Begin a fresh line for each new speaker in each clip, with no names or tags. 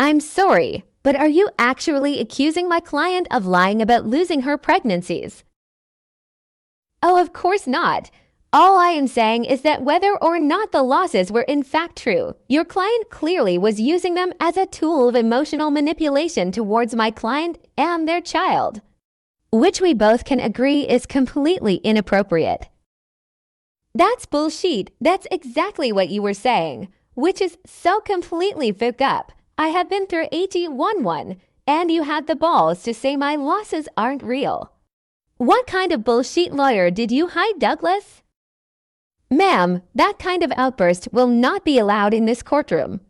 I'm sorry, but are you actually accusing my client of lying about losing her pregnancies? Oh, of course not. All I am saying is that whether or not the losses were in fact true, your client clearly was using them as a tool of emotional manipulation towards my client and their child, which we both can agree is completely inappropriate. That's bullshit. That's exactly what you were saying, which is so completely fucked up. I have been through 81 and you had the balls to say my losses aren't real. What kind of bullshit lawyer did you hire, Douglas? Ma'am, that kind of outburst will not be allowed in this courtroom.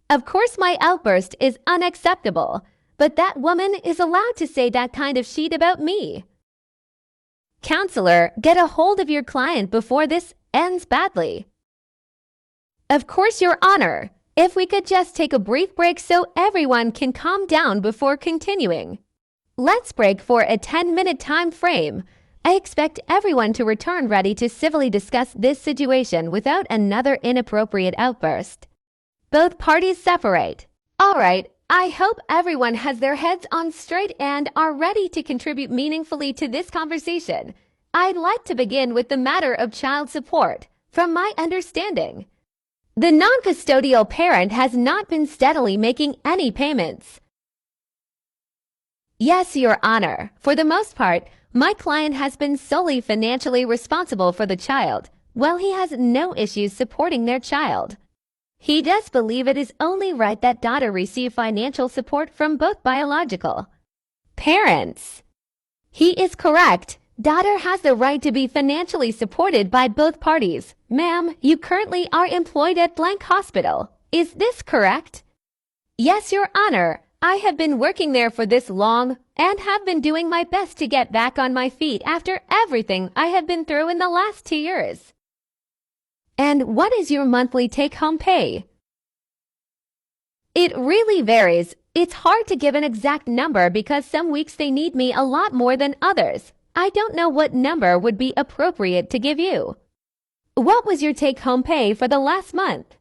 Of course my outburst is unacceptable, but that woman is allowed to say that kind of shit about me. Counselor, get a hold of your client before this ends badly. Of course, Your Honor. If we could just take a brief break so everyone can calm down before continuing. Let's break for a 10-minute time frame. I expect everyone to return ready to civilly discuss this situation without another inappropriate outburst. Both parties separate. All right, I hope everyone has their heads on straight and are ready to contribute meaningfully to this conversation. I'd like to begin with the matter of child support. From my understanding, the non-custodial parent has not been steadily making any payments. Yes, Your Honor. For the most part, my client has been solely financially responsible for the child, while he has no issues supporting their child. He does believe it is only right that daughter receive financial support from both biological parents. He is correct. Daughter has the right to be financially supported by both parties. Ma'am, you currently are employed at blank hospital. Is this correct? Yes, Your Honor. I have been working there for this long and have been doing my best to get back on my feet after everything I have been through in the last 2 years. And what is your monthly take-home pay? It really varies. It's hard to give an exact number because some weeks they need me a lot more than others. I don't know what number would be appropriate to give you. What was your take-home pay for the last month?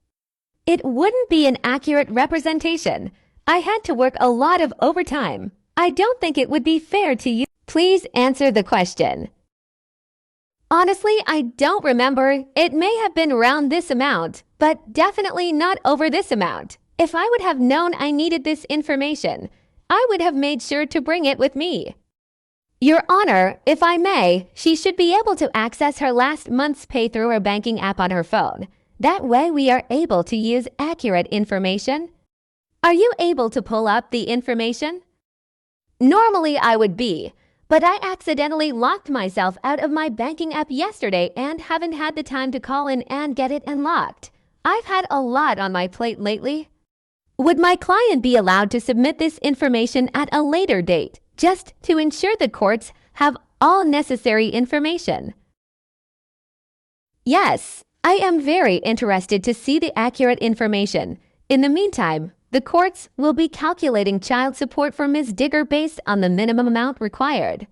It wouldn't be an accurate representation. I had to work a lot of overtime. I don't think it would be fair to you. Please answer the question. Honestly, I don't remember. It may have been around this amount, but definitely not over this amount. If I would have known I needed this information, I would have made sure to bring it with me. Your Honor, if I may, she should be able to access her last month's pay through her banking app on her phone. That way we are able to use accurate information. Are you able to pull up the information? Normally I would be, but I accidentally locked myself out of my banking app yesterday and haven't had the time to call in and get it unlocked. I've had a lot on my plate lately. Would my client be allowed to submit this information at a later date, just to ensure the courts have all necessary information? Yes, I am very interested to see the accurate information. In the meantime, the courts will be calculating child support for Ms. Digger based on the minimum amount required.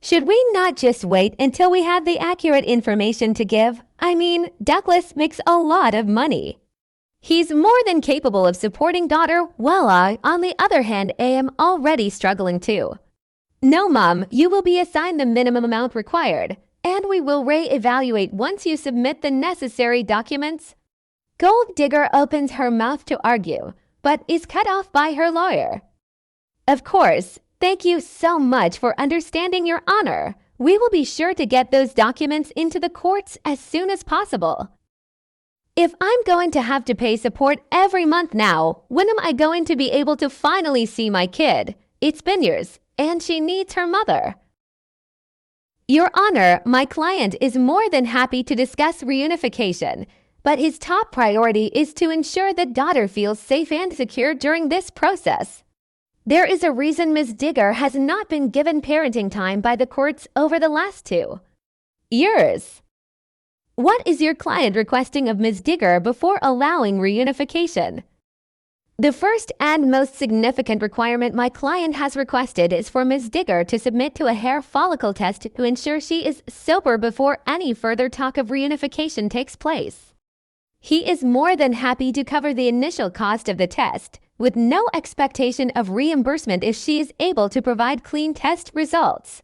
Should we not just wait until we have the accurate information to give? I mean, Douglas makes a lot of money. He's more than capable of supporting daughter, while I, on the other hand, am already struggling too. No, Mom, you will be assigned the minimum amount required, and we will re-evaluate once you submit the necessary documents. Gold Digger opens her mouth to argue, but is cut off by her lawyer. Of course, thank you so much for understanding, Your Honor. We will be sure to get those documents into the courts as soon as possible. If I'm going to have to pay support every month now, when am I going to be able to finally see my kid? It's been years, and she needs her mother. Your Honor, my client is more than happy to discuss reunification, but his top priority is to ensure that daughter feels safe and secure during this process. There is a reason Ms. Digger has not been given parenting time by the courts over the last 2 years. What is your client requesting of Ms. Digger before allowing reunification? The first and most significant requirement my client has requested is for Ms. Digger to submit to a hair follicle test to ensure she is sober before any further talk of reunification takes place. He is more than happy to cover the initial cost of the test, with no expectation of reimbursement if she is able to provide clean test results.